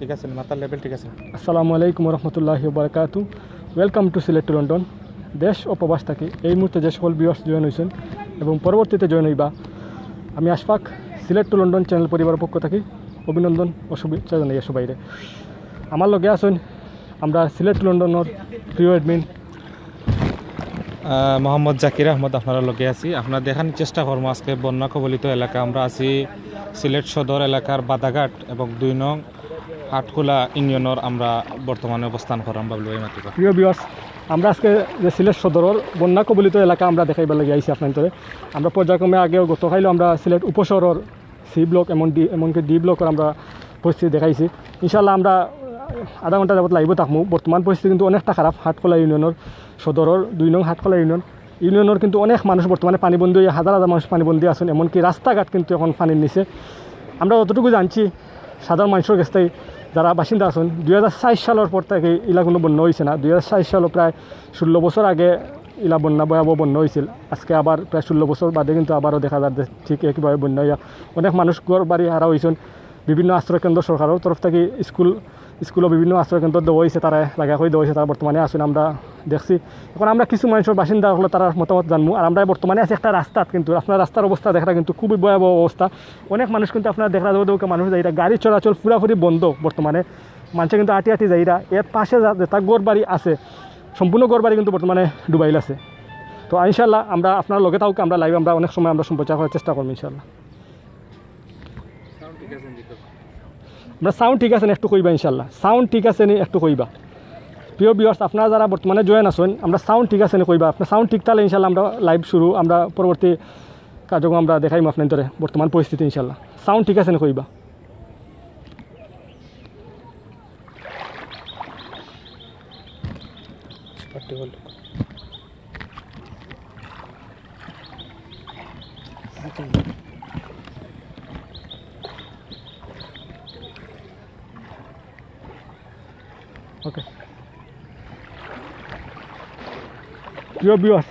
ঠিক আছে মাথার লেভেল ঠিক আছে। আসসালামু আলাইকুম রহমতুল্লাহি ওয়া বারাকাতুহু। Welcome to Sylhet to London. দেশ ও প্রবাস থেকে এই মুহূর্তে যে সকল ভিউয়ার্স জয়েন হয়েছেন এবং পরবর্তীতে জয়েন হইবা, আমি Ashfaq Sylhet to London channel পরিবারের পক্ষ থেকে অভিনন্দন ও শুভেচ্ছা জানাই সবাইরে। আমার লগে আছেন আমরা সিলেট টু লন্ডনের প্রিয় অ্যাডমিন মোহাম্মদ জাকির আহমদ আপনারা লগে আছি। আপনারা দেখার চেষ্টা করবো আজকে বন্যা কবলিত এলাকা আমরা আছি সিলেট সদর এলাকার বাদাঘাট এবং 2 নং হাটখোলা ইউনিয়নের আমরা বর্তমানে অবস্থান করাম বাবলু ভাই মাতিবা। প্রিয় ভিউয়ার্স, আমরা আজকে যে সিলেট সদরের বন্যা কবলিত এলাকা আমরা দেখাইবার লাগে আইসি আপনার। আমরা পর্যায়ক্রমে আগেও গতকালও আমরা সিলেট উপশহরের সি ব্লক এমনকি ডি ব্লকের আমরা পরিস্থিতি দেখাইছি। ইনশাল্লাহ আমরা আধা ঘন্টা যাবত লাইভ থাকবো। বর্তমান পরিস্থিতি কিন্তু অনেকটা খারাপ। হাটখোলা ইউনিয়নের সদরের 2 নং হাটখোলা ইউনিয়নের কিন্তু অনেক মানুষ বর্তমানে পানিবন্দী, হাজার হাজার মানুষ পানিবন্দী আছেন। এমনকি রাস্তাঘাট কিন্তু এখন পানির নিচে। আমরা যতটুকু জানছি সাধারণ মানুষের কাছ থেকে যারা বাসিন্দা আছেন 2004 সালের পর থেকে ইলা কোনো বন্যা হয়েছে না। 2004 সালে প্রায় 16 বছর আগে ইলা বন্যা ভয়াবহ বন্যা হয়েছিল। আজকে আবার প্রায় 16 বছর বাদে কিন্তু আবারও দেখা যায় ঠিক একইভাবে বন্যা হইয়া অনেক মানুষ ঘর বাড়ি হারা হয়েছেন। বিভিন্ন আশ্রয়কেন্দ্র সরকারের তরফ থেকে স্কুলও বিভিন্ন আশ্রয়কেন্দ্র দেওয়া হয়েছে, তারা জায়গা করে দেওয়া হয়েছে, তারা বর্তমানে আসেন আমরা দেখছি। এখন আমরা কিছু মানুষের বাসিন্দা হলে তারা মতামত জানবো। আর আমরা বর্তমানে আছি একটা রাস্তাত, কিন্তু আপনার রাস্তার অবস্থা দেখা কিন্তু খুবই ভয়াবহ অবস্থা। অনেক মানুষ কিন্তু আপনার দেখা যাবে মানুষ যাইরা গাড়ি চলাচল পুরাপুরি বন্ধ বর্তমানে। মানুষে কিন্তু আটি যাইরা এর পাশে যেটা গড় বাড়ি আছে সম্পূর্ণ গড় বাড়ি কিন্তু বর্তমানে ডুবাইল আছে। তো ইনশাল্লাহ আমরা আপনার লগে তাও আমরা লাইভ আমরা অনেক সময় আমরা সম্প্রচার করার চেষ্টা করবো ইনশাল্লাহ। আমরা সাউন্ড ঠিক আছে একটু কইবা ইনশাল্লাহ। সাউন্ড ঠিক আছে নি একটু কইবা। প্রিয় ভিউয়ার্স, আপনারা যারা বর্তমানে জয়েন আছেন আমরা সাউন্ড ঠিক আছে নি কইবা। আপনার সাউন্ড ঠিক তাহলে ইনশাল্লাহ আমরা লাইভ শুরু, আমরা পরবর্তী কার্যক্রম আমরা দেখাইম আপনার ধরে বর্তমান পরিস্থিতি ইনশাল্লাহ। সাউন্ড ঠিক আছে নি কইবা। ওকে প্রিয় ভিউয়ার্স,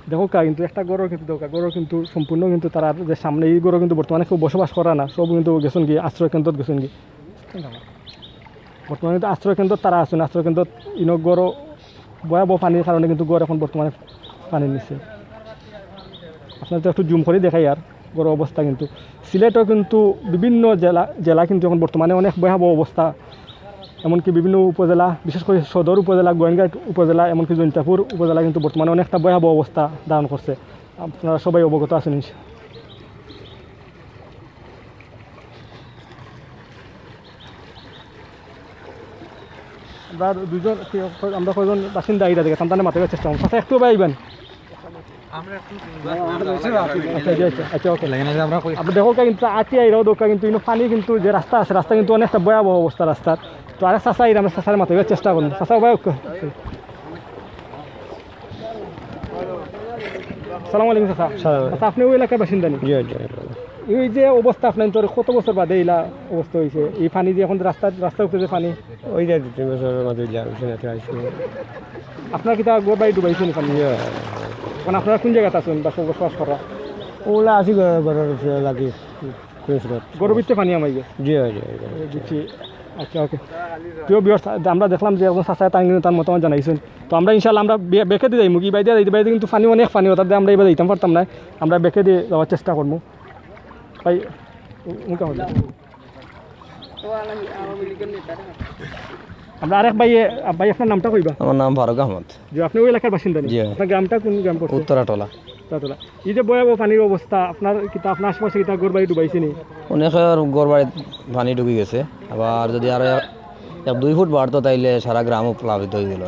দেখো কিন্তু একটা গড় কিন্তু গড় কিন্তু সম্পূর্ণ কিন্তু তারা যে সামনে এই গড় কিন্তু বর্তমানে কেউ বসবাস করা না, সব কিন্তু গেছেন কি আশ্রয়কেন্দ্র গেছেন কি। বর্তমানে কিন্তু আশ্রয়কেন্দ্র তারা আছেন। আশ্রয়কেন্দ্র ইনো গড় ভয়াবহ পানির কারণে কিন্তু গড় এখন বর্তমানে পানি নিচ্ছে। আপনাদের একটু জুম করে দেখাই আর গড় অবস্থা কিন্তু সিলেটও কিন্তু বিভিন্ন জেলা কিন্তু এখন বর্তমানে অনেক ভয়াবহ অবস্থা। এমনকি বিভিন্ন উপজেলা, বিশেষ করে সদর উপজেলা, গোয়েনঘাট উপজেলা, এমনকি জৈন্তাপুর উপজেলা কিন্তু বর্তমানে অনেকটা ভয়াবহ অবস্থা ধারণ করছে। আপনারা সবাই অবগত আছেন। আমরা দুজন আমরা কয়জন বাসিন্দা আইরা দেখে তান্তানে মাথায় চেষ্টা করুন। আচ্ছা একটু বাইবেন দেখো কিন্তু আটি আইরাও দোকা কিন্তু পানি কিন্তু যে রাস্তা আছে রাস্তা কিন্তু অনেকটা ভয়াবহ অবস্থা রাস্তার। তো আরেক চাষা আইরা আমরা চাষার মাথায় চেষ্টা করুন। চাষা ভাই সালাম আলাইকুম চাষা। আচ্ছা আপনি ওই এলাকার বাসিন্দা নি? এই যে অবস্থা আপনার তোর কত বছর বাদে এইলা অবস্থা হয়েছে এই পানি যে এখন রাস্তা উপরে যে পানি ওই যে 2 বছরের মধ্যে আপনার কি তা গোর বাড়ি ডুবাইছে নি পানি? এখন আপনারা কোন জায়গাতে আছেন বা বসবাস করা? ওলা আছি লাগে গরুর ভিতরে পানি আমাই গে। জি জি আচ্ছা ওকে। প্রিয় ভিউয়ার্স, আমরা দেখলাম যে এখন চাষা তার মতামত জানাইছেন। তো আমরা ইনশাল্লাহ আমরা বেঁকে দিয়ে যাই মুগি বাইরে বাইরে কিন্তু পানি অনেক পানি ওটার দিয়ে আমরা এবার দিতাম পারতাম না। আমরা বেঁকে দিয়ে যাওয়ার চেষ্টা করবো ভাই। আমরা আরেক ভাই আপনার নামটা কইবা? আমার নাম ফারুক আহমদ। যে আপনি ওই এলাকার বাসিন্দা? আপনার গ্রামটা কোন গ্রাম পড়ছে? উত্তরাটোলা। এই যে ভয়াবহ পানির অবস্থা আপনার আপনার আশেপাশে কিতা ঘর বাড়ি ডুবাইছে নি? অনেকের ঘর বাড়ি পানি ডুবে গেছে। আবার যদি আরো 1-2 ফুট বাড়তো তাইলে সারা গ্রামও প্লাবিত হয়ে গেল।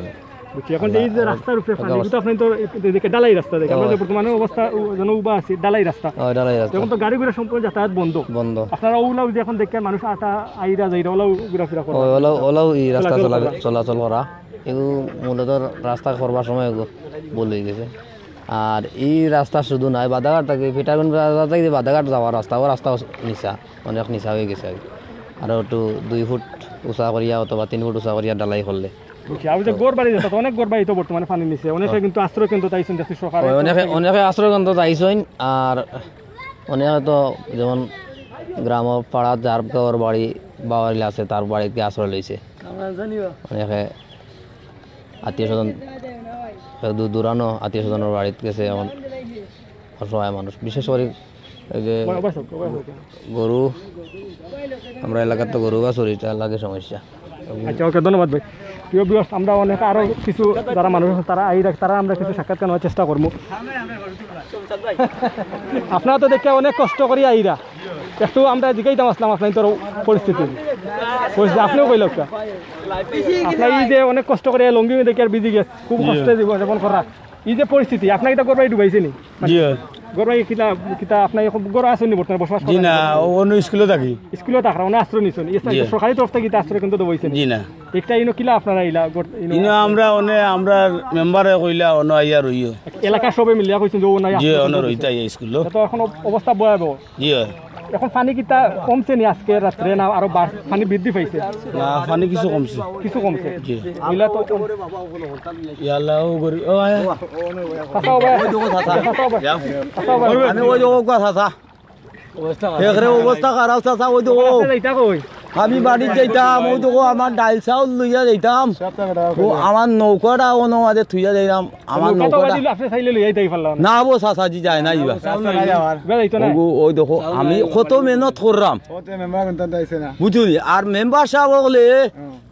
এখন এই যে রাস্তার উপরে পানি কিন্তু আপনি তো দেখে ডালাই রাস্তা দেখে আমরা বর্তমানে অবস্থা যেন উবা আছে ডালাই রাস্তা। এখন তো গাড়ি ঘোড়া সম্পূর্ণ যাতায়াত বন্ধ। আপনারা ওলাও যে এখন দেখেন মানুষ আটা আইরা যাইরা ওলাও ঘোরাফেরা করে ওলাও এই রাস্তা চলাচল করা এগুলো মূলত রাস্তা করবার সময় বল হয়ে গেছে। আর এই রাস্তা শুধু নয়, বাদাঘাট থেকে ফিটারগুন থেকে বাদাঘাট যাওয়ার রাস্তা নিচা অনেক নিচা হয়ে গেছে। আরও একটু 2 ফুট উঁচা করিয়া অথবা 3 ফুট উঁচা করিয়া ডালাই করলে বর্তমানে পানি নিচে অনেকে কিন্তু আশ্রয় কেন্দ্র চাইছেন সরকার, অনেকে আশ্রয় কেন্দ্র চাইছেন। আর অনেকে তো যেমন গ্রাম পাড়াত যার গাঁৱৰ বাড়ি বাড়ি আছে তার বাড়িতে আশ্রয় লইছে অনেকে আত্মীয় স্বজন দূর দূরানো আত্মীয় স্বজনের বাড়িতে গেছে এমন অসহায় মানুষ বিশেষ করে এই যে গরু আমরা এলাকার তো গরু বা চরিটা লাগে সমস্যা। আচ্ছা ওকে ধন্যবাদ ভাই। প্রিয় ভিউয়ার্স আমরা অনেক আরও কিছু যারা মানুষ আছে তারা তারা আমরা কিছু সাক্ষাৎকার নেওয়ার চেষ্টা করবো। আপনারা তো দেখে অনেক কষ্ট করি আইরা একটু আমরা জিজ্ঞাইতাম আসলাম আপনার তোর পরিস্থিতি আপনিও কইল আপনার এই যে অনেক কষ্ট করে লঙ্গি দেখে আর বিজি গেছে খুব কষ্ট জীবন করা এই যে পরিস্থিতি আপনার এটা গড়বাই ডুবাইছে নি গড়বাই কিতা কিতা আপনার গড় আসেনি বর্তমানে বসবাস জি না অন্য স্কুলে থাকি স্কুলে থাকা অনেক আশ্রয় নিছেন সরকারি তরফ থেকে আশ্রয় কিন্তু ডুবাইছে জি না একটা ইনো কিলা আপনারা ইলা ইনো আমরা অনে আমরা মেম্বারে কইলা অন আইয়া রইও এলাকা সবে মিলিয়া কইছেন যে ও নাই জি অন রইতা এই স্কুল তো এখন অবস্থা ভয়াবহ জি এখন পানি কিতা কমছে নি আজকে রাত্রে না আরো পানি বৃদ্ধি পাইছে না পানি কিছু কমছে জি ওইলা তো ইয়াল্লাহ গরি ও আয়া আমি ওই কথা থা অবস্থা খারাপ চাচা ওই আমি বাড়ি যাইতাম ওই দেখো আমার ডাইল চাউল লইয়া যাইতাম আমার নৌকাটা অন্য মাঝে থুইয়া যাইতাম আমার নৌকাটা না বো চাচাজি যায় না ওই দেখো আমি কত মেহনত করলাম বুঝলি আর মেম্বার সাহেব হলে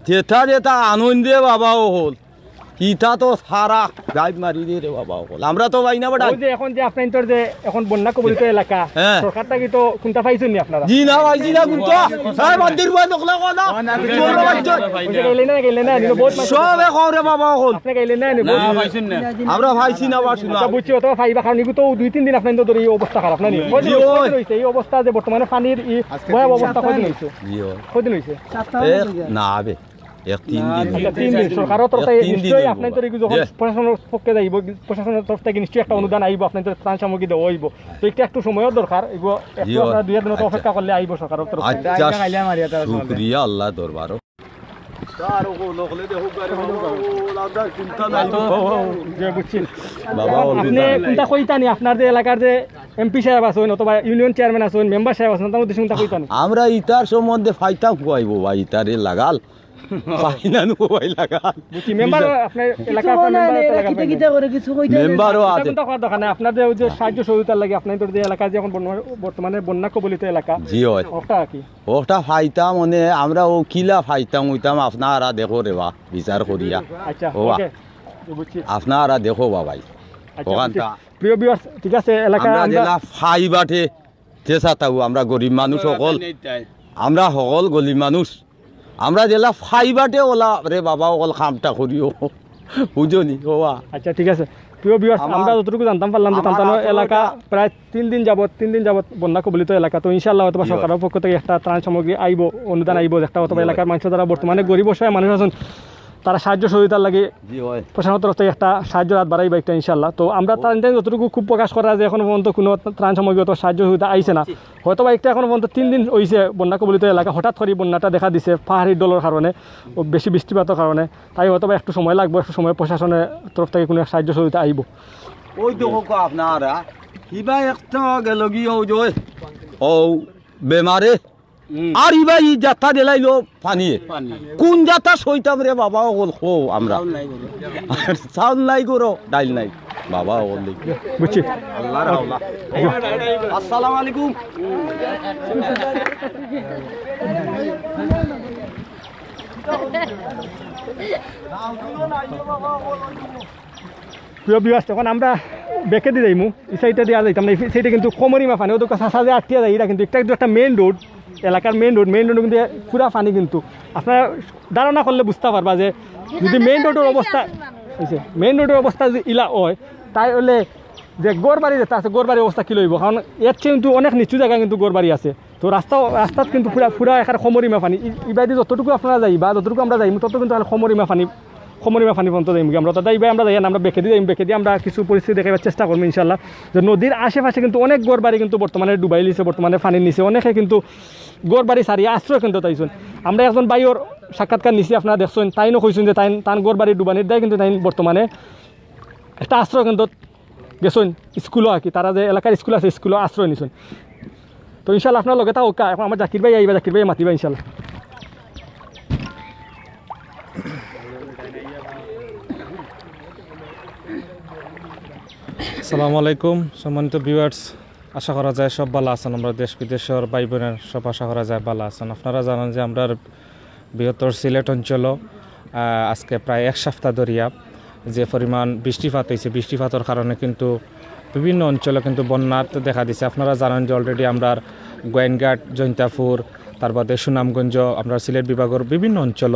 যেটা যেটা আনন্দে বাবাও হল ইটা তো সারা গাইড মারি দিয়ে রে বাবা হল আমরা তো পাই না বাড়া এখন যে আপনার যে এখন বন্যা কবলিত এলাকা সরকার থেকে তো কোনটা পাইছেন নি আপনারা জি না পাইছি না কোনটা সারা মন্দির বই দেখলা কথা গেলে না বহুত সব এখন রে বাবা হল আপনি গেলে না পাইছেন না আমরা পাইছি না বাসু না বুঝছি অথবা ফাইবা কারণ এগুলো তো 2-3 দিন আপনাদের ধরে এই অবস্থা খারাপ না নি এই অবস্থা যে বর্তমানে পানির ভয়াবহ অবস্থা কদিন হইছে কদিন হইছে না আবে সরকারের তরফ থেকে নিশ্চয়ই আপনার যখন প্রশাসনের পক্ষে যাইব প্রশাসনের তরফ থেকে নিশ্চয়ই একটা অনুদান আইব আপনার ত্রাণ সামগ্রী দেওয়া হইব তো এটা একটু সময়ও দরকার এগুলো একটু আপনারা 2 দিন অপেক্ষা করলে আইব সরকারের তরফ থেকে শুকরিয়া আল্লাহ দরবারও আপনি কোনটা কইতানি আপনার যে এলাকার যে এমপি সাহেব আছেন অথবা ইউনিয়ন চেয়ারম্যান আছেন মেম্বার সাহেব আছেন তার মধ্যে কোনটা কইতানি আমরা ইতার সম্বন্ধে ফাইতাম খুয়াইব ভাই ইতারে লাগাল ফাইনানু ভাই লাগাল বুঝি মেম্বার আপনার এলাকার মেম্বারও আছে কোনটা কথা দরকার আপনার যে সাহায্য সহযোগিতার লাগে আপনাদের যে এলাকা যে এখন বর্তমানে বন্যা কবলিত এলাকা জি হয় ওটা কি ওটা ফাইতাম মানে আমরা ও কিলা ফাইতাম হইতাম আপনারা দেখো রে বা বিচার করিয়া আচ্ছা ওকে বুঝছি আপনারা দেখো বাবাই ওখানটা প্রিয় ভিউয়ার্স ঠিক আছে এলাকা আমরা ফাইবাটে চেষ্টা থাকবো আমরা গরিব মানুষ সকল আমরা সকল গরিব মানুষ আমরা জেলা ফাইবাটে ওলা রে বাবা ওকল খামটা করিও বুঝনি ওয়া আচ্ছা ঠিক আছে প্রিয় ভিউয়ার্স আমরা যতটুকু জানতাম পারলাম যে তান্তানো এলাকা প্রায় 3 দিন যাবত বন্যা কবলিত এলাকা তো ইনশাআল্লাহ অথবা সরকারের পক্ষ থেকে একটা ত্রাণ সামগ্রী আইব অনুদান আইব একটা অথবা এলাকার মানুষ যারা বর্তমানে গরিব অসহায় মানুষ আছেন তারা সাহায্য সহযোগিতার লাগে প্রশাসনের তরফ থেকে একটা সাহায্য রাত বাড়াইবা একটা ইনশাআল্লাহ তো আমরা তার যতটুকু খুব প্রকাশ করা যে এখনো পর্যন্ত কোনো ত্রাণ সামগ্রী অথবা সাহায্য সহযোগিতা আইছে না হয়তো বা একটা এখনো পর্যন্ত 3 দিন হয়েছে বন্যা কবলিত এলাকা হঠাৎ করে বন্যাটা দেখা দিছে পাহাড়ি দলের কারণে বেশি বৃষ্টিপাতের কারণে তাই হয়তো বা একটু সময় লাগবে একটু সময় প্রশাসনের তরফ থেকে কোনো সাহায্য সহযোগিতা আইব ওই দেখো আপনারা কিবা একটা গেল গিয়ে ও বেমারে আর ইবা ই যাত্রা দিলাইলো পানিয়ে কোন যাত্রা সইতাম রে বাবা ওল খো আমরা চাউল নাই করো ডাইল নাই বাবা ওল বুঝছি আল্লাহ রাওলা আসসালামু আলাইকুম প্রিয় ভিউয়ার্স তখন আমরা বেঁকে দিয়ে যাইমু এই সাইডটা দিয়ে যাইতাম না সেইটা কিন্তু কমরিমা পানি ওদের কাছে সাজে আটকে যায় এটা কিন্তু একটা মেইন রোড এলাকার মেইন রোড কিন্তু পুরা পানি কিন্তু আপনারা ধারণা করলে বুঝতে পারবা যে যদি মেইন রোডের অবস্থা যদি ইলা হয় তাই হলে যে গড়বাড়ি যেটা আছে গড়বাড়ির অবস্থা কী লইব কারণ এর চেয়ে কিন্তু অনেক নিচু জায়গা কিন্তু গড়বাড়ি আছে তো রাস্তাত কিন্তু পুরা এখানে সমরিমা পানি ইবাদি যতটুকু আপনারা যাইবা যতটুকু আমরা যাইম তত কিন্তু সমরিমা পানি পর্যন্ত যাইম আমরা তাই আমরা যাই আমরা বেঁকে দিয়ে আমরা কিছু পরিস্থিতি দেখাবার চেষ্টা করবো ইনশাল্লাহ যে নদীর আশেপাশে কিন্তু অনেক গড়বাড়ি কিন্তু বর্তমানে ডুবাই লিছে বর্তমানে পানির নিচে অনেকে কিন্তু গড়বাড়ি সারিয়ে আশ্রয় কিন্তু তাইছেন আমরা একজন বাইর সাক্ষাৎকার নিছি আপনারা দেখছেন তাইনও কইছেন যে তান গড়বাড়ি ডুবানির দেয় কিন্তু তাই বর্তমানে একটা আশ্রয় কিন্তু গেছেন স্কুলও আর কি তারা যে এলাকার স্কুল আছে স্কুলও আশ্রয় নিছেন তো ইনশাল্লাহ আপনার লগে থাকুক এখন আমার জাকির ভাই আইবা জাকির ভাই মাতিবা ইনশাল্লাহ আসসালামু আলাইকুম সম্মানিত ভিউয়ার্স, আশা করা যায় সব ভালো আছেন। আমরা দেশ বিদেশের ভাই বোনের সব আশা করা যায় ভালো আছেন। আপনারা জানেন যে আমরা বৃহত্তর সিলেট অঞ্চলও আজকে প্রায় এক সপ্তাহ ধরিয়া যে পরিমাণ বৃষ্টিপাত হয়েছে, বৃষ্টিপাতের কারণে কিন্তু বিভিন্ন অঞ্চলে কিন্তু বন্যার দেখা দিছে। আপনারা জানেন যে অলরেডি আমরা গোয়েনঘাট, জৈন্তাপুর, তার বাদে সুনামগঞ্জ, আমরা সিলেট বিভাগের বিভিন্ন অঞ্চল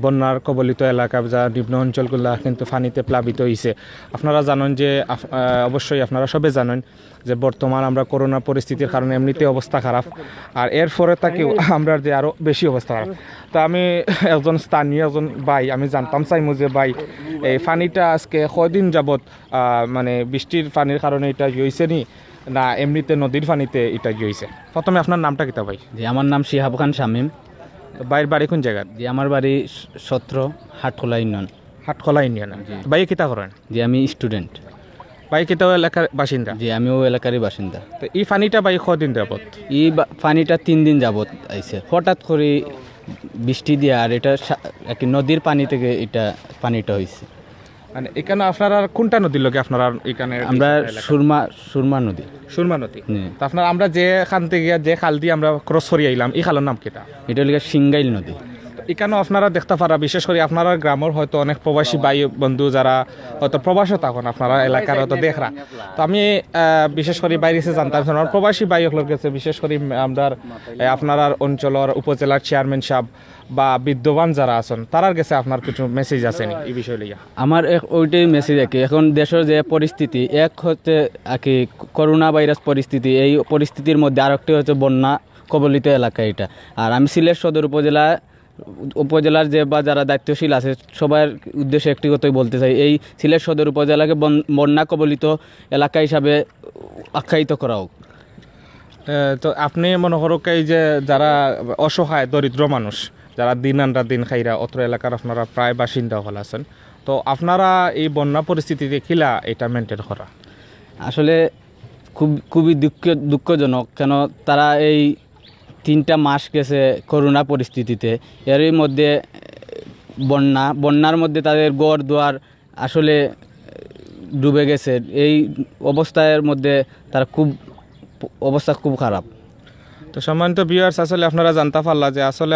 বন্যার কবলিত এলাকা যা নিম্ন অঞ্চলগুলো কিন্তু পানিতে প্লাবিত হয়েছে। আপনারা জানেন যে অবশ্যই আপনারা সবে জানেন যে বর্তমান আমরা করোনা পরিস্থিতির কারণে এমনিতে অবস্থা খারাপ, আর এরপরে তাকেও আমরা যে আরও বেশি অবস্থা খারাপ। তা আমি একজন স্থানীয় একজন ভাই, আমি জানতাম চাইমু যে ভাই এই পানিটা আজকে কয়দিন যাবৎ মানে বৃষ্টির পানির কারণে এটা হয়েছে নি না এমনিতে নদীর পানিতে এটা হয়েছে? প্রথমে আপনার নামটা কিতা ভাই? জি, আমার নাম শিহাব খান শামীম। ভাইয়ের বাড়ি কোন জায়গা? জি, আমার বাড়ি সত্র হাটখোলা ইউনিয়ন। হাটখোলা ইউনিয়ন। ভাই কিতা করেন? জি, আমি স্টুডেন্ট। ভাই কিতা এলাকার বাসিন্দা? জি, আমিও এলাকারই বাসিন্দা। তো এই পানিটা ভাই কদিন যাবত? এই পানিটা 3 দিন যাবত আইছে, হঠাৎ করে বৃষ্টি দিয়ে, আর এটা নদীর পানি থেকে এটা পানিটা হয়েছে। মানে এখানে আপনারা কোনটা নদীর লগে আপনারা এখানে? আমরা সুরমা নদী। সুরমা নদী। তো আপনারা আমরা যে খান থেকে যে খাল দিয়ে আমরা ক্রস করে আইলাম, এই খালের নাম কিতা? এটা হলো সিঙ্গাইল নদী। এখানে আপনারা দেখতে পারা, বিশেষ করে আপনারা গ্রামের হয়তো অনেক প্রবাসী ভাই বন্ধু যারা হয়তো প্রবাসে থাকুন, আপনারা এলাকার হয়তো দেখরা। তো আমি বিশেষ করে বাইরে জানতাম প্রবাসী ভাই হল গেছে, বিশেষ করে আমরা আপনার অঞ্চলের উপজেলার চেয়ারম্যান সাহেব বা বিদ্যমান যারা আছেন তারার কাছে আপনার কিছু মেসেজ আছে এই বিষয় লইয়া? আমার ওইটাই মেসেজ আর কি, এখন দেশের যে পরিস্থিতি, এক হচ্ছে আর কি করোনা ভাইরাস পরিস্থিতি, এই পরিস্থিতির মধ্যে আরেকটি হচ্ছে বন্যা কবলিত এলাকা এটা। আর আমি সিলেট সদর উপজেলার যে বা যারা দায়িত্বশীল আছে সবার উদ্দেশ্যে একটি কথাই বলতে চাই, এই সিলেট সদর উপজেলাকে বন্যা কবলিত এলাকা হিসাবে আখ্যায়িত করা হোক। তো আপনি মনে করুক এই যে যারা অসহায় দরিদ্র মানুষ, যারা দিন আনরা দিন খাইরা অত্র এলাকার আপনারা প্রায় বাসিন্দা হল আছেন, তো আপনারা এই বন্যা পরিস্থিতিতে কিলা এটা মেনটেন করা? আসলে খুবই দুঃখজনক, কেন তারা এই 3টা মাস গেছে করোনা পরিস্থিতিতে, এরই মধ্যে বন্যার মধ্যে তাদের ঘর দুয়ার আসলে ডুবে গেছে। এই অবস্থার মধ্যে তার অবস্থা খুব খারাপ। তো সম্মানিত ভিউয়ার্স, আসলে আপনারা জানতে পারলা যে আসলে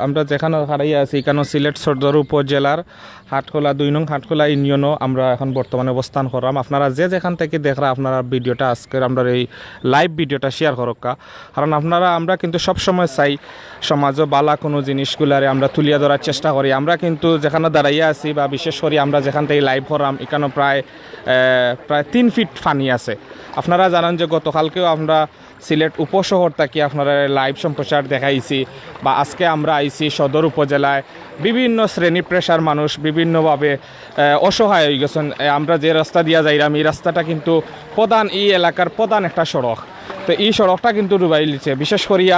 আমরা যেখানে হারাই আছি এখানে সিলেট সদর উপজেলার হাটখোলা 2 নং হাটখোলা ইউনিয়নও আমরা এখন বর্তমানে অবস্থান করলাম। আপনারা যেখান থেকে দেখরা আপনারা ভিডিওটা আজকের আমরা এই লাইভ ভিডিওটা শেয়ার করক্কা, কারণ আমরা কিন্তু সবসময় চাই সমাজও বালা কোনো জিনিসগুলারে আমরা তুলিয়া ধরার চেষ্টা করি। আমরা কিন্তু যেখানে দাঁড়াইয়া আছি বা বিশেষ করে আমরা যেখান থেকে লাইভ করলাম এখানে প্রায় 3 ফিট পানি আছে। আপনারা জানেন যে গতকালকেও আমরা সিলেট উপশহর থেকে আপনারা লাইভ সম্প্রচার দেখাইছি, বা আজকে আমরা আইছি সদর উপজেলায় বিভিন্ন শ্রেণী পেশার মানুষ বিভিন্নভাবে অসহায় হয়ে গেছেন। আমরা যে রাস্তা দিয়া যাইলাম এই রাস্তাটা কিন্তু এই এলাকার প্রধান একটা সড়ক, তো এই সড়কটা কিন্তু ডুবাই লিছে। বিশেষ করিয়া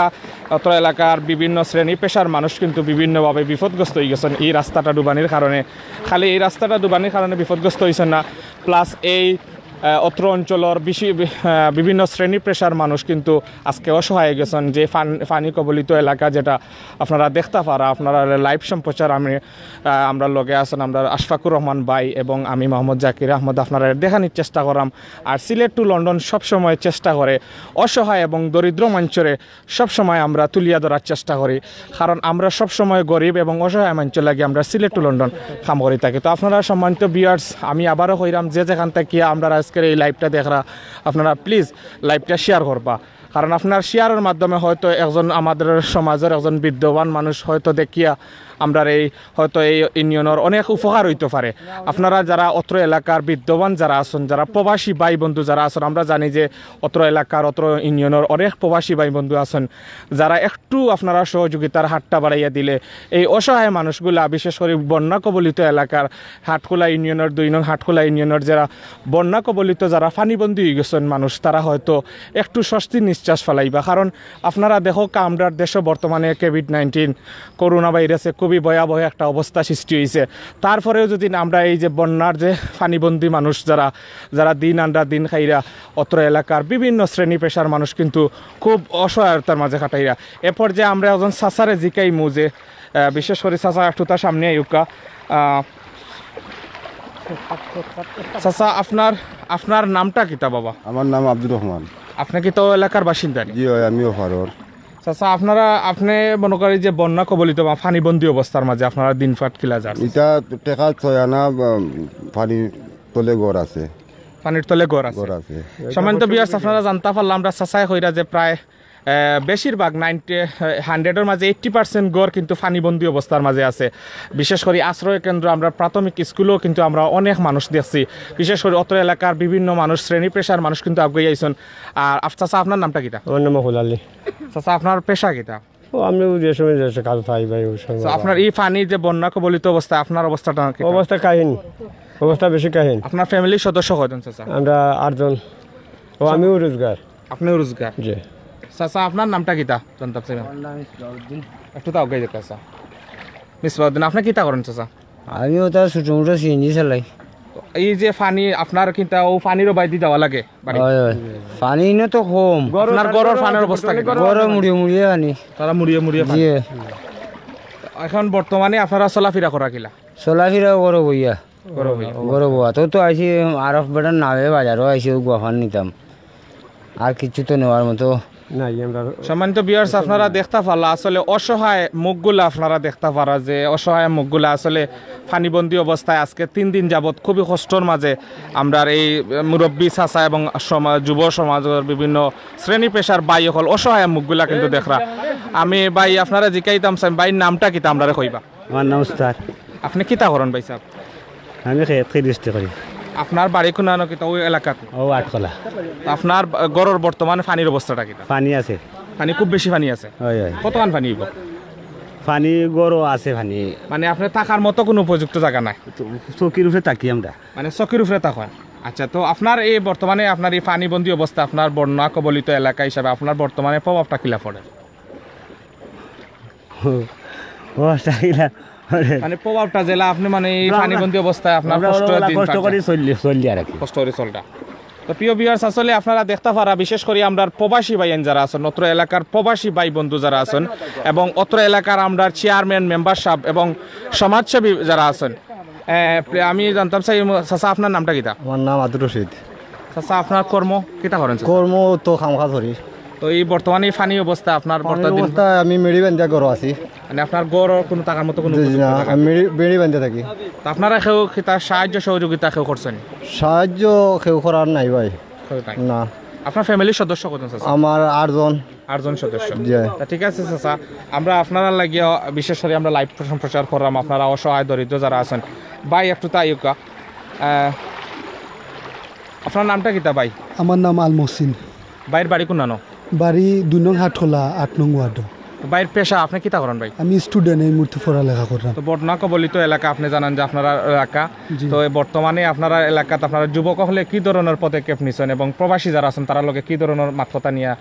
অত এলাকার বিভিন্ন শ্রেণী পেশার মানুষ কিন্তু বিভিন্নভাবে বিপদগ্রস্ত হয়ে গেছেন এই রাস্তাটা ডুবানির কারণে। খালি এই রাস্তাটা ডুবানির কারণে বিপদগ্রস্ত হয়েছেন না, প্লাস এই অত্র অঞ্চলের বিভিন্ন শ্রেণী পেশার মানুষ কিন্তু আজকে অসহায় গেছেন। যে পানি কবলিত এলাকা যেটা আপনারা দেখতে পারা, আপনারা লাইভ সম্প্রচার আমরা লগে আছেন আমরা আশফাকুর রহমান ভাই এবং আমি মোহাম্মদ জাকির আহমদ আপনারা দেখানোর চেষ্টা করাম। আর সিলেট টু লন্ডন সবসময় চেষ্টা করে অসহায় এবং দরিদ্র মঞ্চরে সবসময় আমরা তুলিয়া ধরার চেষ্টা করি, কারণ আমরা সবসময় গরিব এবং অসহায় মঞ্চ লাগে আমরা সিলেট টু লন্ডন কাম করে থাকি। তো আপনারা সম্মানিত ভিউয়ার্স, আমি আবারও কইরাম যেখান থেকে আমরা এই লাইভটা দেখরা আপনারা প্লিজ লাইভটা শেয়ার করবা, কারণ আপনার শেয়ারের মাধ্যমে হয়তো একজন আমাদের সমাজের একজন বিদ্যমান মানুষ হয়তো দেখিয়া আমরা হয়তো এই ইউনিয়নের অনেক উপকার হইতে পারে। আপনারা যারা অত্র এলাকার বিদ্যমান যারা আছেন, যারা প্রবাসী ভাই বন্ধু যারা আছেন, আমরা জানি যে অত্র এলাকার অত্র ইউনিয়নের অনেক প্রবাসী ভাই বন্ধু আছেন, যারা একটু আপনারা সহযোগিতার হাতটা বাড়াইয়া দিলে এই অসহায় মানুষগুলা, বিশেষ করে বন্যা কবলিত এলাকার হাটখোলা ইউনিয়নের 2 নং হাটখোলা ইউনিয়নের যারা বন্যা কবলিত যারা পানিবন্দী হয়ে গেছেন মানুষ, তারা হয়তো একটু স্বস্তির নিশ্বাস ফেলাইবা। কারণ আপনারা দেখো আমরা দেশে বর্তমানে কোভিড-19 করোনা ভাইরাসে খুবই খুবই ভয়াবহ একটা অবস্থা সৃষ্টি হয়েছে। তারপরেও যদি আমরা এই যে বন্যার যে পানিবন্দী মানুষ যারা দিন আনরা দিন খাইরা অত্র এলাকার বিভিন্ন শ্রেণী পেশার মানুষ কিন্তু খুব অসহায়তার মাঝে কাটাইরা। এরপর যে আমরা একজন চাচারে জিকাইমু যে বিশেষ করে চাচা একটু তার সামনে আইউকা। চাচা আপনার নামটা কিতা বাবা? আমার নাম আব্দুর রহমান। আপনি কি তো এলাকার বাসিন্দা? জি আমিও ফারর। চাচা আপনি মনে করেন যে বন্যা কবলিত বা পানিবন্দী অবস্থার মাঝে আপনারা দিন ফাট কিলা যান? এটা টেকা 6 আনা পানি তলে ঘর আছে, পানির তলে ঘর আছে। সম্মানিত বিয়ার্স, আপনারা জানতে পারলাম আমরা চাচাই কইরা যে প্রায় বেশিরভাগ 100-এর মাঝে 80% গড় কিন্তু পানিবন্দী অবস্থার মাঝে আছে। বিশেষ করে আশ্রয় কেন্দ্র, আমরা প্রাথমিক স্কুলেও কিন্তু আমরা অনেক মানুষ দেখছি। বিশেষ করে অত্র এলাকার বিভিন্ন মানুষ, শ্রেণী পেশার মানুষ কিন্তু আগে আইসন। আর চাচা আপনার নামটা কিতা? আমার নাম হুলালি। চাচা আপনার পেশা কিতা? আমি যে সময় যে কাজ পাই ভাই ওই সময়। আপনার এই পানি যে বন্যা কবলিত অবস্থা, আপনার অবস্থাটা অবস্থা কাহিন, অবস্থা বেশি কাহিন। আপনার ফ্যামিলির সদস্য কয়জন চাচা? আমরা 8 জন। ও আমিও রোজগার। আপনিও রোজগার? জি। চাচা আপনার নামটা কিতা জানতে চাই? একটু তাও গাই দেখা চাচা। মিসবাউদ্দিন, আপনি কিতা করেন চাচা? আমিও তার ছোট মোটো সিএনজি চালাই। এই যে পানি আপনার কিন্তু ও পানিরও বাইদি দেওয়া লাগে? পানি না তো কম। আপনার গড়ের পানির অবস্থা কি? গড়ে মুড়িয়ে মুড়িয়ে আনি। তারা মুড়িয়ে পানি। এখন বর্তমানে আপনারা চলাফেরা করা কিলা? চলাফেরা করো বইয়া, করো বইয়া। তো আইসি আরফ বেটার নামে বাজারও আইসি গুয়াফান নিতাম, আর কিছু তো নেওয়ার মতো নাই। সম্মানিত ভিউয়ার্স, আপনারা দেখতে পারলা আসলে অসহায় মুখগুলা, আপনারা দেখতে পারা যে অসহায় মুখগুলা আসলে পানিবন্দী অবস্থায় আজকে 3 দিন যাবৎ খুবই কষ্টর মাঝে আমরা এই মুরব্বী চাচা এবং যুব সমাজের বিভিন্ন শ্রেণী পেশার বাই হল অসহায় মুখগুলা কিন্তু দেখরা। আমি ভাই আপনারা জিকাইতাম ভাইয়ের নামটা কিতা আমরা কইবা? আমার নাম উস্তাদ। আপনি কিতা করেন ভাই সাহেব? আমি খেয়ে করি। আপনার বাড়ি কোনানো কিতা ওই এলাকাত? ও আটকলা। আপনার গড়ের বর্তমানে পানির অবস্থাটা কিতা? পানি আছে, পানি খুব বেশি পানি আছে। কতখান পানি হইব? পানি গড়ও আছে পানি, মানে আপনার থাকার মতো কোনো উপযুক্ত জায়গা নাই? চকির উপরে থাকি আমরা, মানে চকির উপরে থাকেন। আচ্ছা, তো আপনার এই বর্তমানে আপনার এই পানিবন্দী অবস্থা, আপনার বন্যা কবলিত এলাকা হিসাবে আপনার বর্তমানে প্রভাবটা কিলা পড়ে? মানে প্রভাবটা জেলা আপনি মানে এই পানিবন্দী অবস্থায় আপনার কষ্ট করে চললি আর কি, কষ্ট করে চলটা। তো প্রিয় ভিউয়ার্স, আসলে আপনারা দেখতে পারা বিশেষ করে আমরা প্রবাসী ভাইয়েন যারা আছেন, অত্র এলাকার প্রবাসী ভাই বন্ধু যারা আছেন এবং অত্র এলাকার আমরা চেয়ারম্যান, মেম্বার সাহেব এবং সমাজসেবী যারা আছেন, আমি জানতাম চাই চাচা আপনার নামটা কিতা? আমার নাম আব্দুর রশিদ। চাচা আপনার কর্ম কিতা করেন? কর্ম তো খামখা ধরি। তো এই বর্তমানে পানি অবস্থা আপনার অবস্থা আমি মেড়ি বান্ধা গড় আছি, মানে আপনার গড় কোনো টাকার মতো কোনো মেড়ি বান্ধা থাকি। আপনারা কেউ সাহায্য সহযোগিতা কেউ করছেন? সাহায্য কেউ করার নাই ভাই, না। আপনার ফ্যামিলির সদস্য কতজন? আমার 8 জন। 8 জন সদস্য। ঠিক আছে চাচা, আমরা আপনারা লাগিয়ে বিশেষ করে আমরা লাইভ সম্প্রচার করলাম। আপনারা অসহায় দরিদ্র যারা আছেন ভাই একটু তাই আপনার নামটা কিতা ভাই? আমার নাম আল মহসিন। ভাইয়ের বাড়ি কোন নানো? বাড়ি 2 নং হাটখোলা 8 নং ওয়ার্ড। ভাইয়ের পেশা আপনি কিতা করেন ভাই? আমি স্টুডেন্ট, এই মুহূর্তে পড়ালেখা করলাম। তো বন্যা কবলিত এলাকা আপনি জানান যে আপনারা এলাকা, তো বর্তমানে আপনারা এলাকাতে আপনারা যুবক হলে কি ধরনের পদক্ষেপ নিচ্ছেন এবং প্রবাসী যারা আছেন তারা লোকে কি ধরনের মাত্রতা নিয়ে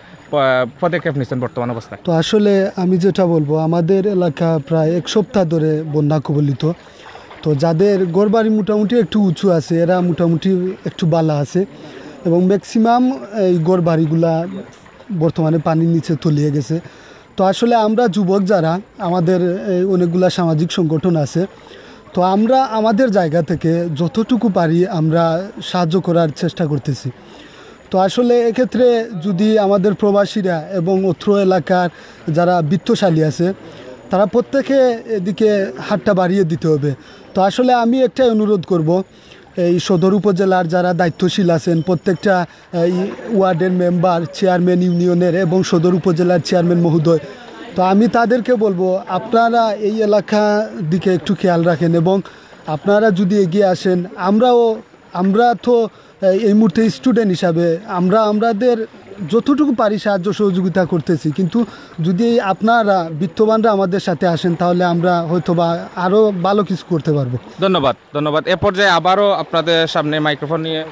পদক্ষেপ নিচ্ছেন বর্তমান অবস্থায়? তো আসলে আমি যেটা বলবো, আমাদের এলাকা প্রায় 1 সপ্তাহ ধরে বন্যা কবলিত। তো যাদের ঘরবাড়ি মোটামুটি একটু উঁচু আছে এরা মোটামুটি একটু বালা আছে, এবং ম্যাক্সিমাম এই ঘরবাড়িগুলা বর্তমানে পানির নিচে তলিয়ে গেছে। তো আসলে আমরা যুবক যারা, আমাদের অনেকগুলা সামাজিক সংগঠন আছে, তো আমরা আমাদের জায়গা থেকে যতটুকু পারি আমরা সাহায্য করার চেষ্টা করতেছি। তো আসলে এক্ষেত্রে যদি আমাদের প্রবাসীরা এবং অত্র এলাকার যারা বিত্তশালী আছে তারা প্রত্যেকে এদিকে হাতটা বাড়িয়ে দিতে হবে। তো আসলে আমি একটাই অনুরোধ করব, এই সদর উপজেলার যারা দায়িত্বশীল আছেন, প্রত্যেকটা ওয়ার্ডের মেম্বার, চেয়ারম্যান ইউনিয়নের এবং সদর উপজেলার চেয়ারম্যান মহোদয়, তো আমি তাদেরকে বলবো আপনারা এই এলাকা দিকে একটু খেয়াল রাখেন এবং আপনারা যদি এগিয়ে আসেন। আমরা তো এই মুহূর্তে স্টুডেন্ট হিসাবে আমাদের যতটুকু পারি সাহায্য সহযোগিতা করতেছি, কিন্তু যদি আপনারা বিত্তবানরা আমাদের সাথে আসেন তাহলে আমরা হয়তো বা আরও ভালো কিছু করতে পারবো। ধন্যবাদ। এ পর্যায়ে আবারও আপনাদের সামনে মাইক্রোফোন নিয়ে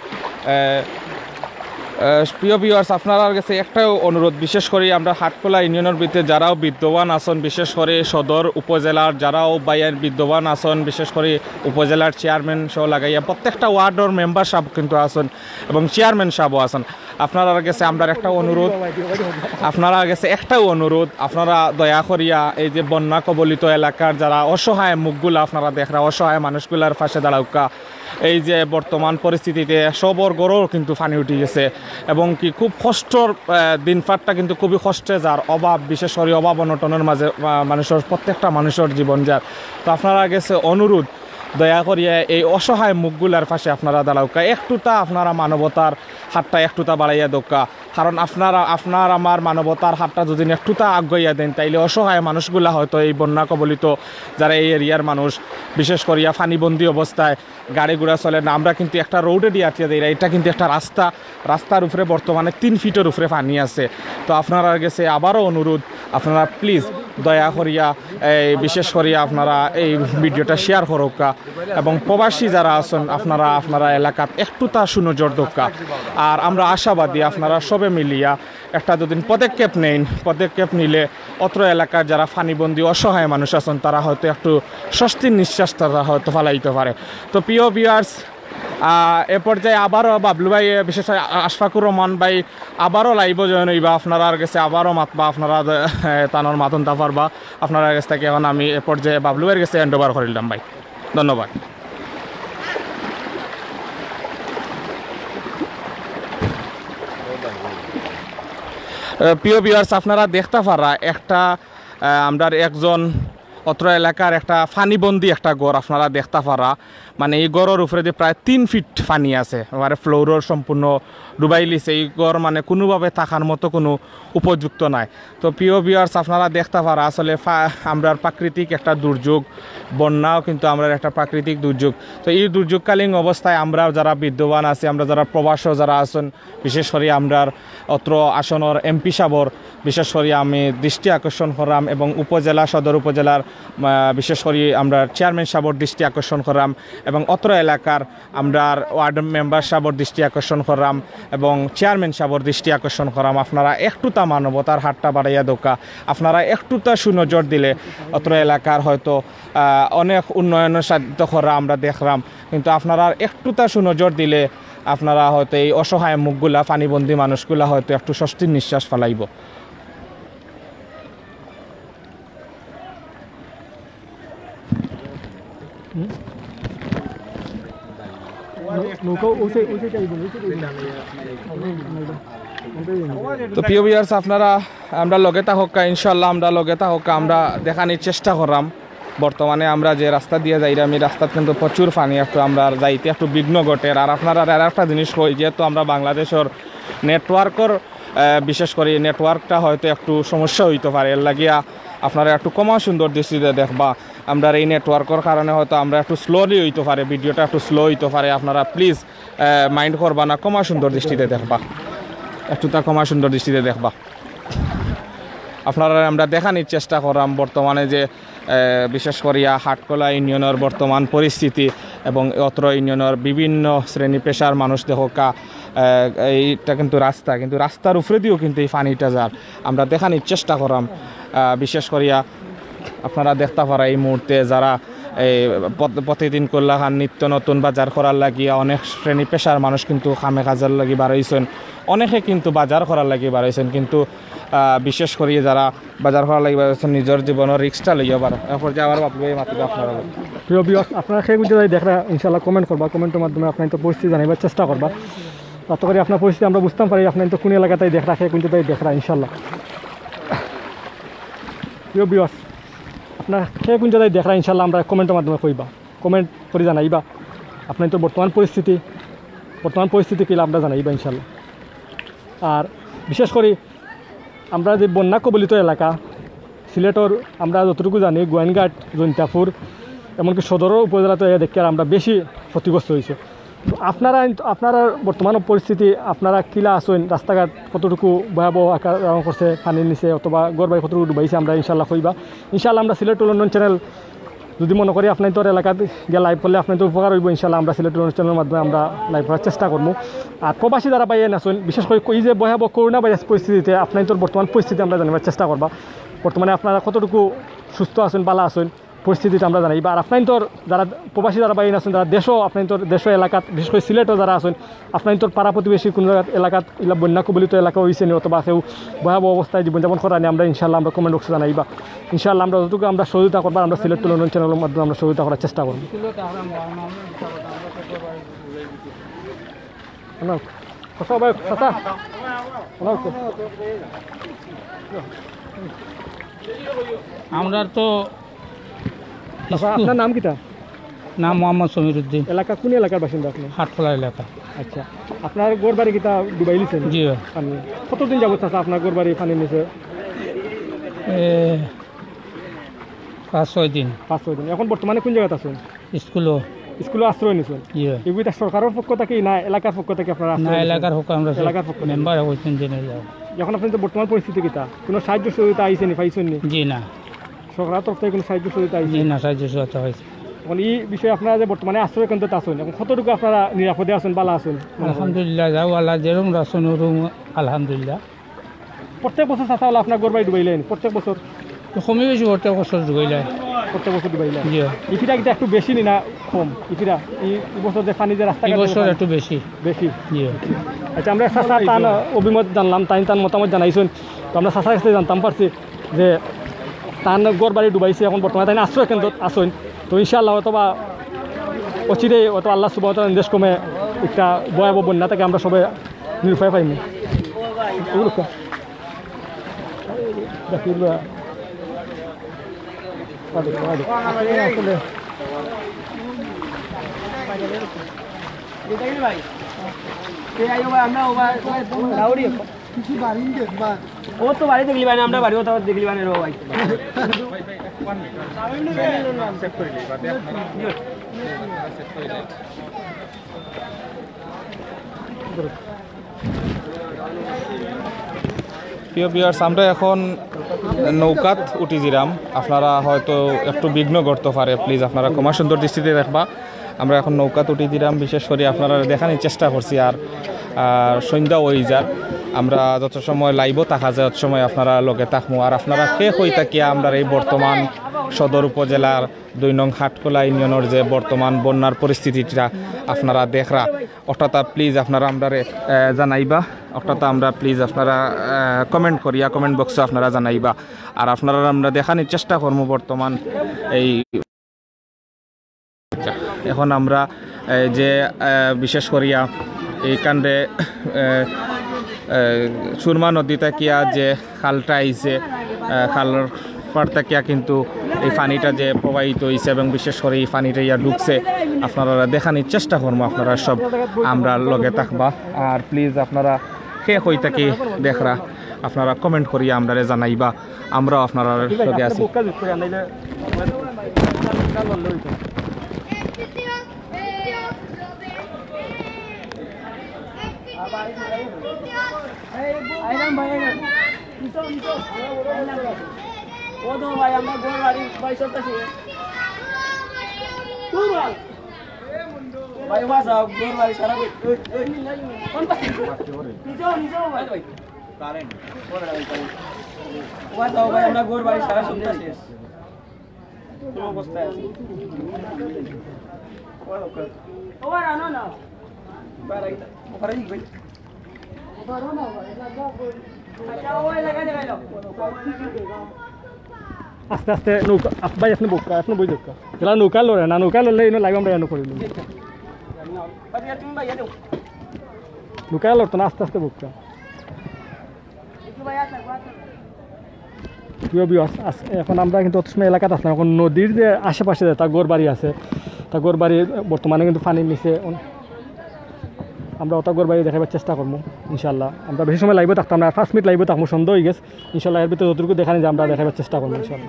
প্রিয় ভিউয়ার্স আপনার কাছে একটাও অনুরোধ, বিশেষ করে আমরা হাটকোলা ইউনিয়নের ভিতরে যারাও বিদ্যমান আছেন, বিশেষ করে সদর উপজেলার যারাও বাইয়ের বিদ্যমান আছেন, বিশেষ করে উপজেলার চেয়ারম্যান সহ লাগাইয়া প্রত্যেকটা ওয়ার্ডের মেম্বার সাহেব কিন্তু আছেন এবং চেয়ারম্যান সাহেবও আছেন। আপনারা কাছে আমরা একটা অনুরোধ, আপনারা দয়া করিয়া এই যে বন্যা কবলিত এলাকার যারা অসহায় মুখগুলা আপনারা দেখরা, অসহায় মানুষগুলার পাশে দাঁড়াউকা। এই যে বর্তমান পরিস্থিতিতে সবর গড়ও কিন্তু পানি উঠে গেছে এবং কি খুব কষ্টর দিনপাটটা কিন্তু খুবই কষ্টে যার অভাব, বিশেষ করে অভাব অনটনের মাঝে মানুষের প্রত্যেকটা মানুষের জীবন যার। তো আপনারা গেছে অনুরোধ, দয়া করিয়া এই অসহায় মুখগুলার পাশে আপনারা দাঁড়াউকা, একটুটা আপনারা মানবতার হাতটা একটুটা বাড়াইয়া দোকা। কারণ আপনার আমার মানবতার হাতটা যদি একটুটা আগাইয়া দেন, তাইলে অসহায় মানুষগুলা হয়তো এই বন্যা কবলিত যারা এই এরিয়ার মানুষ, বিশেষ করিয়া ফানিবন্দি অবস্থায় গাড়ি ঘোড়া চলে না, আমরা কিন্তু একটা রোডে দিয়ে আটকে দিই, এটা কিন্তু একটা রাস্তার উপরে বর্তমানে 3 ফিটের উপরে পানি আছে। তো আপনারা গেছে আবারও অনুরোধ, আপনারা প্লিজ দয়া করিয়া বিশেষ করিয়া আপনারা এই ভিডিওটা শেয়ার করুকা এবং প্রবাসী যারা আছেন আপনারা এলাকাত একটুটা সুনজর দোকা। আর আমরা আশাবাদী আপনারা সবে মিলিয়া একটা দুদিন পদক্ষেপ নিলে অত্র এলাকার যারা ফানিবন্দি অসহায় মানুষ আছেন তারা হয়তো একটু স্বস্তির নিঃশ্বাস তারা হয়তো ফালাইতে পারে। তো প্রিয় ভিউয়ার্স, এ পর্যায়ে আবারও বাবলু ভাই, বিশেষ করে আশফাকুর রহমান ভাই আবারও লাইভ জয়েন হইবা, আপনারা কাছে আবারও মাতবা, আপনারা তানোর মাতন তা পারবা আপনারা কাছ থেকে। এখন আমি এ পর্যায়ে বাবলু ভাইয়ের কাছে হ্যান্ড ওভার করিলাম ভাই, ধন্যবাদ। প্রিয় ভিউয়ার্স, আপনারা দেখতে পারা একটা আমরা একজন অত্র এলাকার একটা ফানিবন্দি একটা গড় আপনারা দেখতে পারা, মানে এই গড়ের উপরে যে প্রায় 3 ফিট পানি আছে, মানে ফ্লোরের সম্পূর্ণ ডুবাই লিছে। এই গড় মানে কোনোভাবে থাকার মতো কোনো উপযুক্ত নাই। তো প্রিয় ভিউয়ার্স, আপনারা দেখতে পারা আসলে আমরার প্রাকৃতিক একটা দুর্যোগ, বন্যাও কিন্তু আমরা একটা প্রাকৃতিক দুর্যোগ। তো এই দুর্যোগকালীন অবস্থায় আমরা যারা বিদ্যমান আছি, আমরা যারা প্রবাসী যারা আছেন, বিশেষ করে আমরার অত্র আসনের এমপি সাহেবর বিশেষ করে আমি দৃষ্টি আকর্ষণ করাম এবং উপজেলা সদর উপজেলার বিশেষ করে আমরা চেয়ারম্যান সাহেবর দৃষ্টি আকর্ষণ করাম এবং অত্র এলাকার আমরা ওয়ার্ড মেম্বার সাহেবর দৃষ্টি আকর্ষণ করাম এবং চেয়ারম্যান সাহেবর দৃষ্টি আকর্ষণ করাম। আপনারা একটুটা মানবতার হাতটা বাড়াইয়া দোকা, আপনারা একটুটা সুনজর দিলে অত্র এলাকার হয়তো অনেক উন্নয়নের সাধ্য করা আমরা দেখলাম, কিন্তু আপনারা একটুটা সুনজর দিলে আপনারা হয়তো এই অসহায় মুখগুলা পানিবন্দী মানুষগুলা হয়তো একটু স্বস্তির নিঃশ্বাস ফেলাইব। তো প্রিয় ভিউয়ার্স, আপনারা আমরা লগে থাকা, ইনশাল্লাহ আমরা লগে থাকা, আমরা দেখানোর চেষ্টা করলাম। বর্তমানে আমরা যে রাস্তা দিয়ে যাই, আমি রাস্তার কিন্তু প্রচুর পানি, একটু আমরা যাইতে একটু বিঘ্ন ঘটের। আর আপনারা আর একটা জিনিস কই, যেহেতু আমরা বাংলাদেশের নেটওয়ার্কের বিশেষ করে নেটওয়ার্কটা হয়তো একটু সমস্যা হইতে পারে, এর লাগিয়া আপনারা একটু কমা সুন্দর দৃষ্টিতে দেখবা। আমরা এই নেটওয়ার্কের কারণে হয়তো আমরা একটু স্লোলি হইতে পারে, ভিডিওটা একটু স্লো হইতে পারে, আপনারা প্লিজ মাইন্ড করবা না, কমা সুন্দর দৃষ্টিতে দেখবা, একটুটা কমা সুন্দর দৃষ্টিতে দেখবা। আপনারা আমরা দেখানোর চেষ্টা করলাম বর্তমানে যে বিশেষ করিয়া হাটকোলা ইউনিয়নের বর্তমান পরিস্থিতি এবং অত্র ইউনিয়নের বিভিন্ন শ্রেণী পেশার মানুষ দেখা এইটা কিন্তু রাস্তার উপরে দিয়েও কিন্তু এই পানিটা যার আমরা দেখানোর চেষ্টা করলাম। বিশেষ করিয়া আপনারা দেখতে পারা এই মুহূর্তে যারা এই প্রতিদিন কল্যাণ নিত্য নতুন বাজার করার লাগিয়া অনেক শ্রেণী পেশার মানুষ কিন্তু খামে কাজার লাগি বাড়াইছেন, অনেকে কিন্তু বাজার করার লাগি বাড়াইছেন, কিন্তু বিশেষ করে যারা বাজার করার লাগি বাড়াইছেন নিজের জীবনের রিক্সটা লইয়া পারে। এরপর যে আবার মাতিবে আপনারা প্রিয় ভিউয়ার্স, আপনারা সেই বুঝতে দেখা ইনশাল্লাহ কমেন্ট করবা, কমেন্টের মাধ্যমে আপনার তো পরিস্থিতি জানাবার চেষ্টা করবা, তাতে করে আপনার পরিস্থিতি আমরা বুঝতে পারি আপনার তো কোন এলাকাতেই দেখা সে কিন্তু তাই দেখা ইনশাল্লাহ। প্রিয় ভিউয়ার্স, আপনার সে কোন জায়গায় দেখা ইনশাল্লাহ আমরা কমেন্টের মাধ্যমে কইবা, কমেন্ট করে জানাইবা আপনার তো বর্তমান পরিস্থিতি কিলা আমরা জানাইবা ইনশাল্লাহ। আর বিশেষ করে আমরা যে বন্যা কবলিত এলাকা সিলেটর আমরা যতটুকু জানি গোয়েনঘাট, জৈন্তাপুর এমনকি সদর উপজেলাতে দেখে আমরা বেশি ক্ষতিগ্রস্ত হয়েছে। তো আপনারা বর্তমান পরিস্থিতি আপনারা কিলা আসেন, রাস্তাঘাট কতটুকু ভয়াবহ আকার করছে পানির নিচে অথবা গড়বাই কতটুকু ডুবাইছে আমরা ইনশাল্লাহ কইবা। ইনশাল্লাহ আমরা সিলেট লন্ডন চ্যানেল যদি মনে করি আপনার তোর এলাকাতে গিয়ে লাইভ করলে আপনার তো উপকার হইব ইনশাল্লাহ আমরা সিলেটের অনুষ্ঠানের মাধ্যমে আমরা লাইভ করার চেষ্টা করবো আর প্রবাসী যারা পাইয়ে আসুন বিশেষ করে এই যে ভয়াবহ করোনা ভাইরাস পরিস্থিতিতে আপনার তোর বর্তমান পরিস্থিতি আমরা জানাবার চেষ্টা করবা বর্তমানে আপনারা কতটুকু সুস্থ আছেন ভালো আছেন পরিস্থিতিটা আমরা জানাই আর আপনার তোর যারা প্রবাসী যারা বাইরে আছেন যারা দেশও আপনার তোর দেশ এলাকাত বিশেষ করে সিলেটও যারা আছেন আপনার তোর পাড়া প্রতিবেশী কোনো এলাকাত এগুলো বন্যা কবলিত এলাকা হয়েছে নি অথবা কেউ ভয়াবহ অবস্থায় জীবনযাপন করা নিয়ে আমরা ইনশাল্লাহ আমরা কমেন্ট বক্সে জানাইবা ইনশাল্লাহ আমরা যতটুকু আমরা সহযোগিতা করবো আমরা সিলেট টেলিভিশন চ্যানেলের মাধ্যমে আমরা সহযোগিতা করার চেষ্টা করবো আমরা তো আপনার নাম কিটা নাম মোহাম্মদ সমীরউদ্দিন এলাকা কোন এলাকার বাসিন্দা আপনি হাটখোলা এলাকা আচ্ছা আপনার গোর বাড়ি কিটা ডুবাই লিছেন জি পানি কতদিন যাবত চাচা আপনার গোর বাড়ি পানি নিচে 5-6 দিন 5-6 দিন এখন বর্তমানে কোন জায়গাতে আছেন স্কুলে আশ্রয় নিছেন এগুলো সরকারের পক্ষ থেকে না এলাকার পক্ষ থেকে আপনারা না এলাকার পক্ষ আমরা এলাকার পক্ষ মেম্বার হয়েছেন জেনে যাও এখন আপনি তো বর্তমান পরিস্থিতি কিটা কোনো সাহায্য সহযোগিতা আইসেন পাইছেন নি জি না সরকারের তরফ থেকে কোনো সাহায্য সহযোগিতা আইসেন জি না সাহায্য সহায়তা হয়েছে এখন এই বিষয়ে আপনারা যে বর্তমানে আশ্রয় কেন্দ্রতে আছেন এখন কতটুকু আপনারা নিরাপদে আছেন ভালো আছেন আলহামদুলিল্লাহ যাও আল্লাহ যেরকম রাসন আলহামদুলিল্লাহ প্রত্যেক বছর চাষা হলে আপনার গোর বাড়ি ডুবাইলেন প্রত্যেক বছর কমে বেশি প্রত্যেক বছর ঢুকাইলে প্রত্যেক বছর ডুবাইলেন জি ইফিটা কিন্তু একটু বেশি নি না কম ইফিটা এই বছর যে পানি যে রাস্তা এই বছর একটু বেশি বেশি জি আচ্ছা আমরা চাষা তান অভিমত জানলাম তান মতামত জানাইছেন তো আমরা চাষার কাছে জানতাম পারছি যে তান গোর বাড়ি ডুবাইছে এখন বর্তমানে তাই আশ্রয় কেন্দ্রত আসেন তো ইনশাআল্লাহ অথবা অচিরে অত আল্লাহ সুবহানাহু ওয়া তাআলা নির্দেশ ক্রমে একটা ভয়াবহ বন্যা থেকে আমরা সবাই নিরুপায় পাইনি ও তো বাড়ি দেখলি ভাই আমরা বাড়িও তো দেখলি ভাই রো ভাই প্রিয় ভিউয়ার্স আমরা এখন নৌকাত উঠিছিলাম আপনারা হয়তো একটু বিঘ্ন করতে পারে প্লিজ আপনারা ক্ষমা সুন্দর দৃষ্টিতে দেখবা আমরা এখন নৌকাত উঠিছিলাম বিশেষ করে আপনারা দেখানোর চেষ্টা করছি আর সন্ধ্যা হয়ে যার আমরা যত সময় লাইভও থাকা যায় তত সময় আপনারা লগে থাকবো আর আপনারা শেষ হয়ে থাকিয়া আমরা এই বর্তমান সদর উপজেলার 2 নং হাটখোলা ইউনিয়নের যে বর্তমান বন্যার পরিস্থিতিটা আপনারা দেখরা অর্থাৎ প্লিজ আপনারা আমরা জানাইবা অর্থাৎ আমরা প্লিজ আপনারা কমেন্ট করিয়া কমেন্ট বক্সে আপনারা জানাইবা আর আপনারা আমরা দেখানোর চেষ্টা করবো বর্তমান এই এখন আমরা যে বিশেষ করিয়া এই কাণ্ডে সুরমা নদী তাকিয়া যে খালটা আইছে খালের পার তাকিয়া কিন্তু এই পানিটা যে প্রবাহিত হয়েছে এবং বিশেষ করে এই পানিটা ইয়া ঢুকছে আপনারা দেখানোর চেষ্টা করবো আপনারা সব আমরা লগে থাকবা আর প্লিজ আপনারা শেষ হয়ে থাকি দেখরা আপনারা কমেন্ট করিয়া আমরা জানাইবা আমরাও আপনারা লগে আছি ও তো ভাই আমরা গোর বাড়ি ভাই সবটাছি ভাই ওয়াসা গোর বাড়ি সারা কোন পাশে নিচো ভাই ভাই কারেন ওয়াসা ভাই আমরা গোর বাড়ি সারা সবটাছি কোন অবস্থায় আছে ও না না বাড়াই ওপারে দিক ভাই ওপারে না ভাই আচ্ছা ওই লাগা দেখাইলো আস্তে আস্তে নৌকা ভাই আপনি বই দেখা যেটা নৌকা লড়ে না নৌকা লড়লে এনে লাইভ আমরা এনে করিল নৌকা লড়তো না আস্তে আস্তে বুকা এখন আমরা কিন্তু অত সময় এলাকাতে আসলাম এখন নদীর যে আশেপাশে তার গোর বাড়ি আছে তার গোর বাড়ি বর্তমানে কিন্তু পানির নিচে আমরা ওটা গোর বাড়ি দেখাবার চেষ্টা করবো ইনশাল্লাহ আমরা বেশি সময় লাইভে থাকতাম না 5 মিনিট লাইভে থাকবো সন্দেহ হয়ে গেছে ইনশাল্লাহ এর ভিতরে যতটুকু দেখানি যে আমরা দেখাবার চেষ্টা করবো ইনশাল্লাহ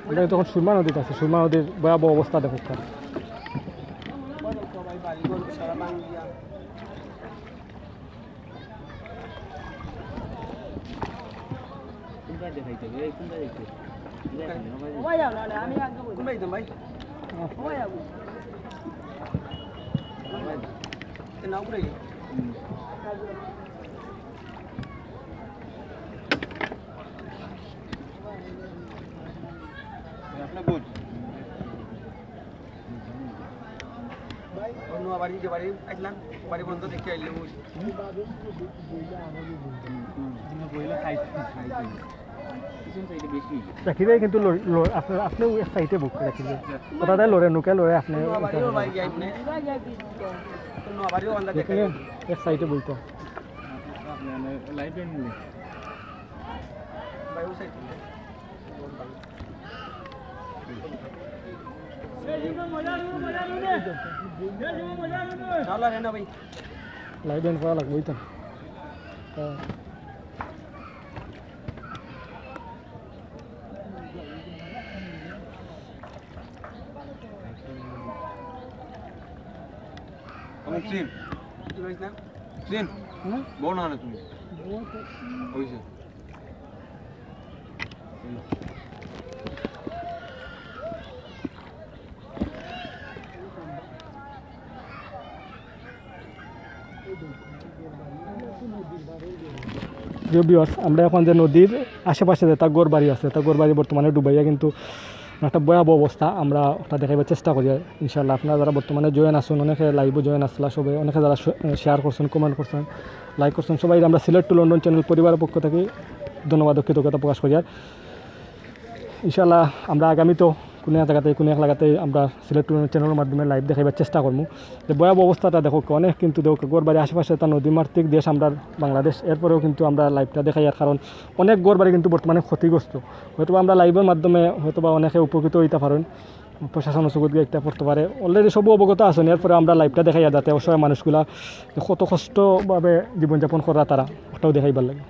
আমরা তখন সুরমা নদীতে আছে সুরমা নদীর ভয়াবহ অবস্থা দেখো রাখিলে কিন্তু আপনিও এক সাইডে বুক রাখিলে কথা লড়ে নুকে লড়ে আপনি এক সাইডে বলতো লাইভ এন্ড করা লাগবে তো আমরা এখন যে নদীর আশেপাশে যে তার গোর বাড়ি আছে তার গোর বাড়ি বর্তমানে ডুবাইয়া কিন্তু একটা ভয়াবহ অবস্থা আমরা ওটা দেখাইবার চেষ্টা করি ইনশাল্লাহ আপনারা যারা বর্তমানে জয়েন আসুন অনেকে লাইভও জয়েন আসলা সবাই অনেকে যারা শেয়ার করছেন কমেন্ট করছেন লাইক করছেন সবাই আমরা সিলেট টু লন্ডন চ্যানেল পরিবারের পক্ষ থেকে ধন্যবাদ ও কৃতজ্ঞতা প্রকাশ করি আর ইনশাল্লাহ আমরা আগামীতেও কোনো এক জায়গাতে কোনো এক লাগাতে আমরা সিলেট টু লন্ডন চ্যানেলের মাধ্যমে লাইভ দেখাইবার চেষ্টা করবো যে ভয়াবহ অবস্থাটা দেখো অনেক কিন্তু দেখো গোরবাড়ি আশেপাশে তার নদীমাতৃক দেশ আমরা বাংলাদেশ এরপরেও কিন্তু আমরা লাইভটা দেখাই আর কারণ অনেক গোরবাড়ি কিন্তু বর্তমানে ক্ষতিগ্রস্ত হয়তো আমরা লাইভের মাধ্যমে হয়তো বা অনেকে উপকৃত হইতে পারেন প্রশাসন সুযোগ দিয়ে একটা পড়তে পারে অলরেডি সব অবগত আছেন এরপরে আমরা লাইভটা দেখাই যাতে অসহায় মানুষগুলা কত কষ্টভাবে জীবনযাপন করা তারা ওটাও দেখাইবার লাগে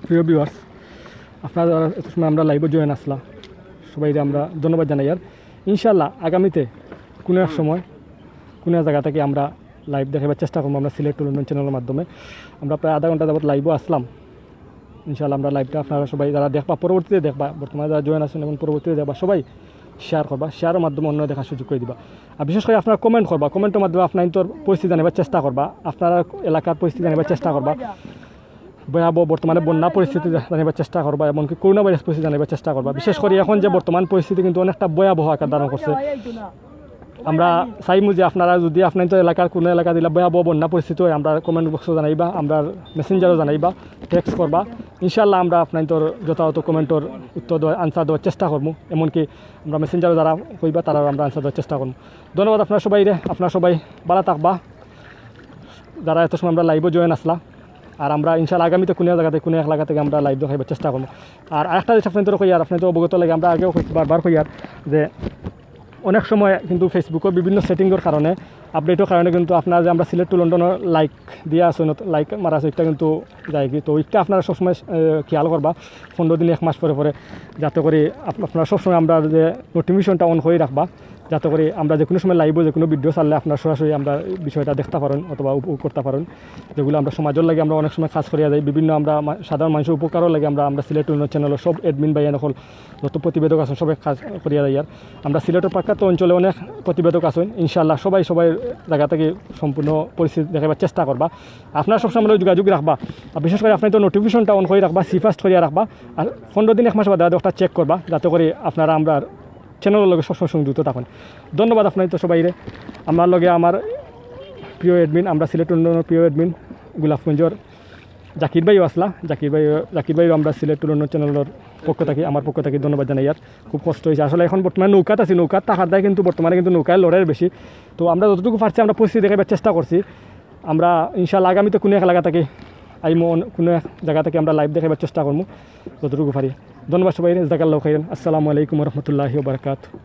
প্রিয় ভিউয়ার্স আপনারা এত সময় আমরা লাইভে জয়েন আসলাম সবাই আমরা ধন্যবাদ জানাই আর ইনশাল্লাহ আগামীতে কোনো এক সময় কোনো এক জায়গা থেকে আমরা লাইভ দেখাবার চেষ্টা করবো আমরা সিলেট টু লন্ডন চ্যানেলের মাধ্যমে আমরা প্রায় আধা ঘন্টা যাবত লাইভও আসলাম ইনশাল্লাহ আমরা লাইভটা আপনারা সবাই যারা দেখবা পরবর্তীতে দেখবা বর্তমানে যারা জয়েন আসেন এবং পরবর্তীতে দেখবা সবাই শেয়ার করবা শেয়ারের মাধ্যমে অন্য দেখার সুযোগ করে দিবা আর বিশেষ করে আপনারা কমেন্ট করবা কমেন্টের মাধ্যমে আপনার তোর পরিস্থিতি জানাবার চেষ্টা করবা আপনার এলাকার পরিস্থিতি জানাবার চেষ্টা করবা ভয়াবহ বর্তমানে বন্যা পরিস্থিতি জানাবার চেষ্টা করবা এমনকি করোনা ভাইরাস পরিস্থিতি জানাবার চেষ্টা করবা বিশেষ করে এখন যে বর্তমান পরিস্থিতি কিন্তু অনেকটা ভয়াবহ আকার ধারণ করছে আমরা চাইমু যে আপনারা যদি আপনার তো এলাকার কোনো এলাকা দিলে ভয়াবহ বন্যা পরিস্থিতি হয় আমরা কমেন্ট বক্সও জানাইবা আমরা মেসেঞ্জারও জানাইবা টেক্সট করবা ইনশাল্লাহ আমরা আপনার তোর যথাযথ কমেন্টর উত্তর দেওয়ার আনসার দেওয়ার চেষ্টা করবো এমনকি আমরা মেসেঞ্জারও যারা কইবা তারা আমরা আনসার দেওয়ার চেষ্টা করবো ধন্যবাদ আপনার সবাই আপনারা সবাই ভালো থাকবা যারা এত সময় আমরা লাইভও জয়েন আসলা আর আমরা ইনশাল্লাহ আগামীতে কোনো জায়গাতে কোনো এক জায়গা থেকে আমরা লাইভ দেখাইবার চেষ্টা করবো আর আরেকটা জিনিস আপনাদের কই আর আপনাদের অবগত লাগে আমরা আগেও বারবার কই আর যে অনেক সময় কিন্তু ফেসবুকের বিভিন্ন সেটিংয়ের কারণে আপডেটের কারণে কিন্তু আপনারা যে আমরা সিলেট টু লন্ডনের লাইক দিয়ে আসুন লাইক মারা আছে এটা কিন্তু যায় কি তো ওইটা আপনারা সবসময় খেয়াল করবা 15 দিন 1 মাস পরে পরে যাতে করে আপনারা সবসময় আমরা যে নোটিফিকেশনটা অন করে রাখবা যাতে করে আমরা যে কোনো সময় লাইভও যে কোনো ভিডিও চাললে আপনার সরাসরি আমরা বিষয়টা দেখতে পারেন অথবা করতে পারেন যেগুলো আমরা সমাজের লাগে আমরা অনেক সময় কাজ করিয়া যাই বিভিন্ন আমরা সাধারণ মানুষের উপকারও লাগে আমরা সিলেট টু লন্ডন চ্যানেলের সব অ্যাডমিন বাইয়া নকল যত প্রতিবেদক আছেন সবাই কাজ করিয়া যাই আর আমরা সিলেটের প্রখ্যাত অঞ্চলে অনেক প্রতিবেদক আছেন ইনশাল্লাহ সবাই জায়গা থেকে সম্পূর্ণ পরিস্থিতি দেখাবার চেষ্টা করবা আপনারা সবসময় যোগাযোগ রাখবা আর বিশেষ করে আপনি তো নোটিফিকেশনটা অন করে রাখবা সিফাস্ট করিয়া রাখবা আর 15 দিন 1 মাস বাদে একটা চেক করবা যাতে করে আপনারা আমরা চ্যানেলের লগে সবসময় সংযুক্ত থাকেন ধন্যবাদ আপনার তো সবাই আমার লগে আমার প্রিয় অ্যাডমিন আমরা সিলেট টু লন্ডনের প্রিয় অ্যাডমিন গোলাপগঞ্জর জাকির ভাইও আসলা জাকির ভাইও আমরা সিলেট টু লন্ডন চ্যানেলের পক্ষ থেকে আমার পক্ষ থেকে ধন্যবাদ জানাই আর খুব কষ্ট হয়েছে আসলে এখন বর্তমানে নৌকাত আছি নৌকাত টাকার দেয় কিন্তু বর্তমানে কিন্তু নৌকায় লড়াইয়ের বেশি তো আমরা যতটুকু পারছি আমরা পরিস্থিতি দেখাবার চেষ্টা করছি আমরা ইনশাআল্লাহ আগামীতে কোনো এক এলাকা থেকে কোনো এক জায়গা থেকে আমরা লাইভ দেখাবার চেষ্টা করবো যতটুকু পারি ধন্যবাদ সবাই, জাজাকাল্লাহু খাইরান। আসসালামু আলাইকুম রহমতুল্লাহি ওয়া বারাকাতুহু।